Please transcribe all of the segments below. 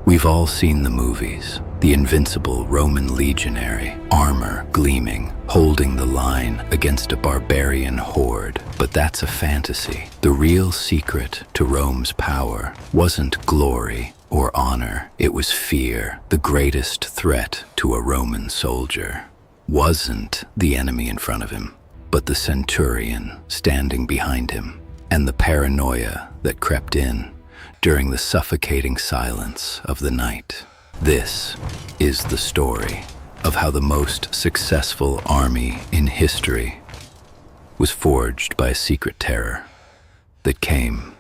We've all seen the movies, the invincible Roman legionary, armor gleaming, holding the line against a barbarian horde. But that's a fantasy. The real secret to Rome's power wasn't glory or honor. It was fear. The greatest threat to a Roman soldier wasn't the enemy in front of him, but the centurion standing behind him, and the paranoia that crept in during the suffocating silence of the night. This is the story of how the most successful army in history was forged by a secret terror that came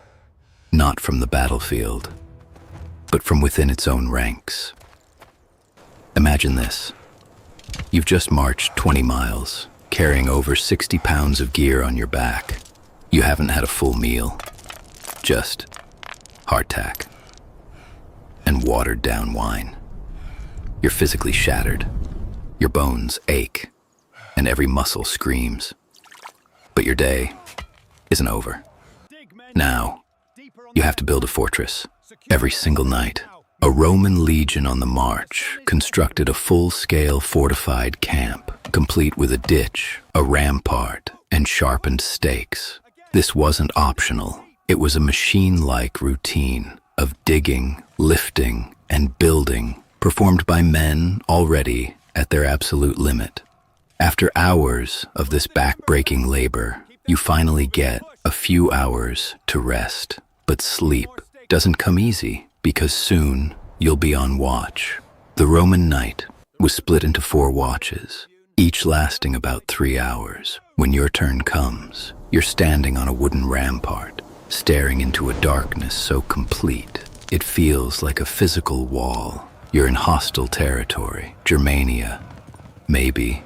not from the battlefield, but from within its own ranks. Imagine this. You've just marched 20 miles, carrying over 60 pounds of gear on your back. You haven't had a full meal, just hardtack and watered down wine. You're physically shattered. Your bones ache and every muscle screams. But your day isn't over. Now, you have to build a fortress every single night. A Roman legion on the march constructed a full-scale fortified camp, complete with a ditch, a rampart, and sharpened stakes. This wasn't optional. It was a machine-like routine of digging, lifting, and building, performed by men already at their absolute limit. After hours of this back-breaking labor, you finally get a few hours to rest. But sleep doesn't come easy, because soon you'll be on watch. The Roman night was split into 4 watches, each lasting about 3 hours. When your turn comes, you're standing on a wooden rampart, staring into a darkness so complete, it feels like a physical wall. You're in hostile territory, Germania, maybe,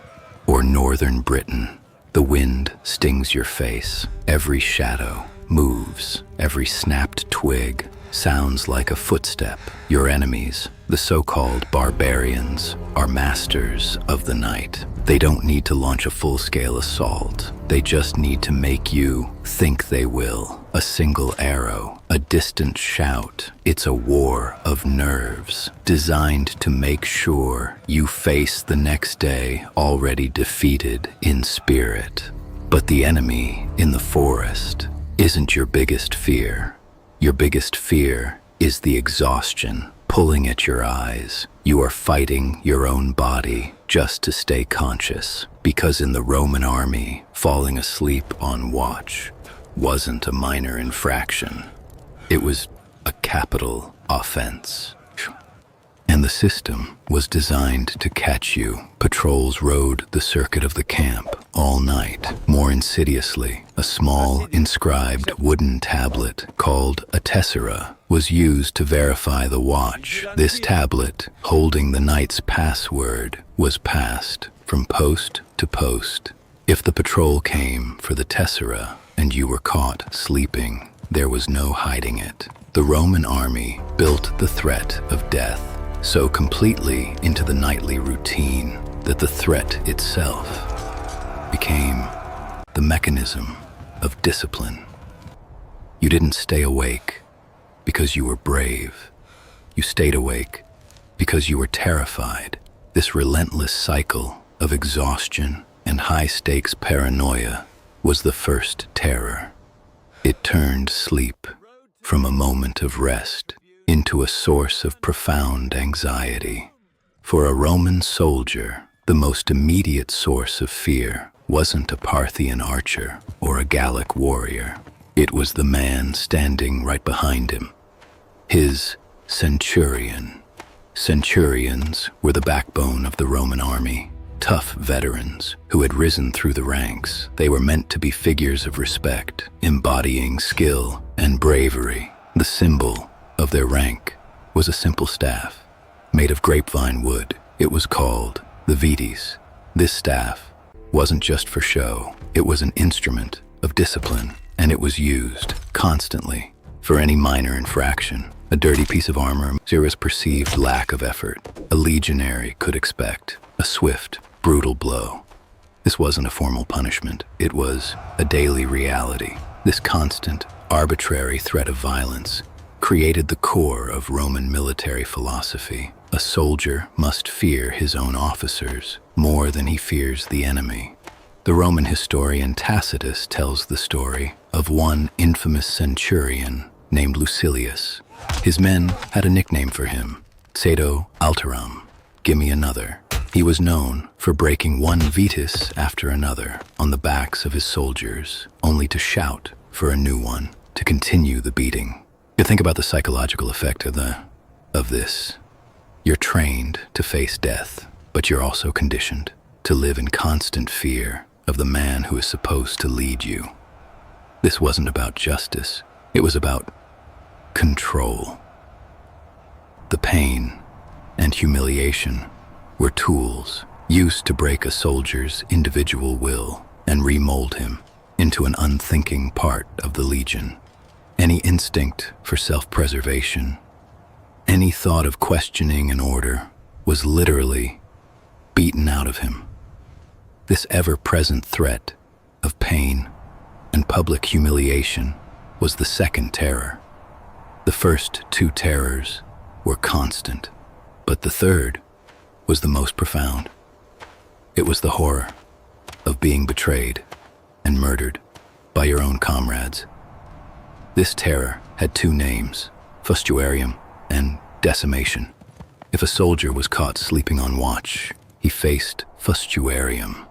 or northern Britain. The wind stings your face. Every shadow moves. Every snapped twig sounds like a footstep. Your enemies, the so-called barbarians, are masters of the night. They don't need to launch a full-scale assault. They just need to make you think they will. A single arrow, a distant shout. It's a war of nerves, designed to make sure you face the next day already defeated in spirit. But the enemy in the forest isn't your biggest fear. Your biggest fear is the exhaustion pulling at your eyes. You are fighting your own body just to stay conscious, because in the Roman army, falling asleep on watch wasn't a minor infraction. It was a capital offense. And the system was designed to catch you. Patrols rode the circuit of the camp all night. More insidiously, a small inscribed wooden tablet called a tessera was used to verify the watch. This tablet, holding the night's password, was passed from post to post. If the patrol came for the tessera and you were caught sleeping, there was no hiding it. The Roman army built the threat of death so completely into the nightly routine that the threat itself became the mechanism of discipline. You didn't stay awake because you were brave. You stayed awake because you were terrified. This relentless cycle of exhaustion and high-stakes paranoia was the first terror. It turned sleep from a moment of rest into a source of profound anxiety. For a Roman soldier, the most immediate source of fear wasn't a Parthian archer or a Gallic warrior. It was the man standing right behind him, his centurion. Centurions were the backbone of the Roman army, tough veterans who had risen through the ranks. They were meant to be figures of respect, embodying skill and bravery. The symbol of their rank was a simple staff made of grapevine wood. It was called the vitis. This staff wasn't just for show. It was an instrument of discipline, and it was used constantly for any minor infraction. A dirty piece of armor, Zira's perceived lack of effort. A legionary could expect a swift, brutal blow. This wasn't a formal punishment. It was a daily reality. This constant, arbitrary threat of violence created the core of Roman military philosophy. A soldier must fear his own officers more than he fears the enemy. The Roman historian Tacitus tells the story of one infamous centurion named Lucilius. His men had a nickname for him, Cedo Alteram, gimme another. He was known for breaking one vetus after another on the backs of his soldiers, only to shout for a new one to continue the beating. You think about the psychological effect of this. You're trained to face death, but you're also conditioned to live in constant fear of the man who is supposed to lead you. This wasn't about justice. It was about control. The pain and humiliation were tools used to break a soldier's individual will and remold him into an unthinking part of the legion. Any instinct for self-preservation, any thought of questioning an order was literally beaten out of him. This ever-present threat of pain and public humiliation was the second terror. The first two terrors were constant, but the third was the most profound. It was the horror of being betrayed and murdered by your own comrades. This terror had two names, fustuarium and decimation. If a soldier was caught sleeping on watch, he faced fustuarium.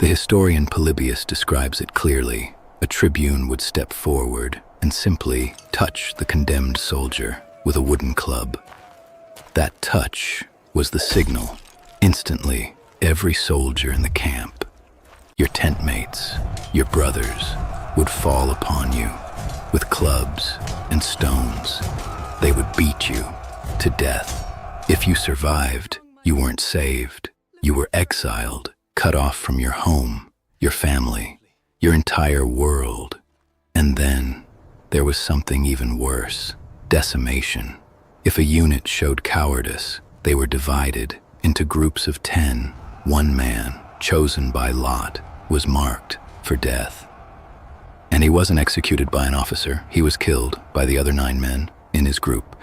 The historian Polybius describes it clearly. A tribune would step forward and simply touch the condemned soldier with a wooden club. That touch was the signal. Instantly, every soldier in the camp, your tent mates, your brothers, would fall upon you with clubs and stones. They would beat you to death. If you survived, you weren't saved. You were exiled, cut off from your home, your family, your entire world. And then there was something even worse, decimation. If a unit showed cowardice, they were divided into groups of 10. One man, chosen by lot, was marked for death. And he wasn't executed by an officer. He was killed by the other 9 men in his group,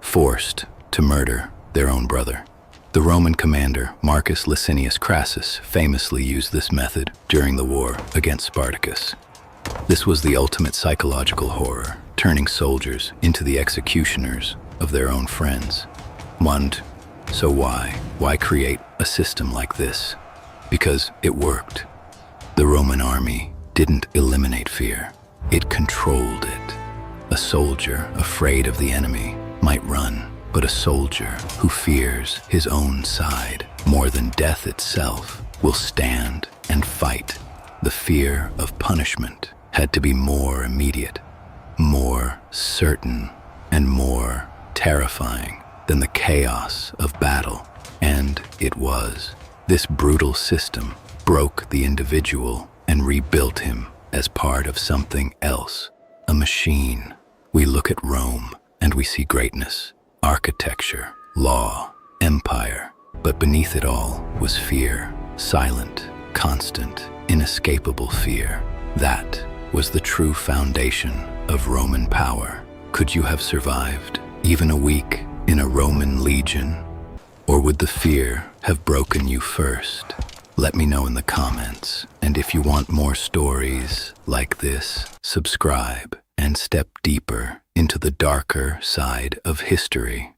forced to murder their own brother. The Roman commander, Marcus Licinius Crassus, famously used this method during the war against Spartacus. This was the ultimate psychological horror, turning soldiers into the executioners of their own friends. So why? Why create a system like this? Because it worked. The Roman army didn't eliminate fear. It controlled it. A soldier afraid of the enemy might run, but a soldier who fears his own side more than death itself will stand and fight. The fear of punishment had to be more immediate, more certain, and more terrifying than the chaos of battle. And it was. This brutal system broke the individual and rebuilt him as part of something else, a machine. We look at Rome and we see greatness, architecture, law, empire, but beneath it all was fear, silent, constant, inescapable fear. That was the true foundation of Roman power. Could you have survived even a week in a Roman legion? Or would the fear have broken you first? Let me know in the comments. And if you want more stories like this, subscribe and step deeper into the darker side of history.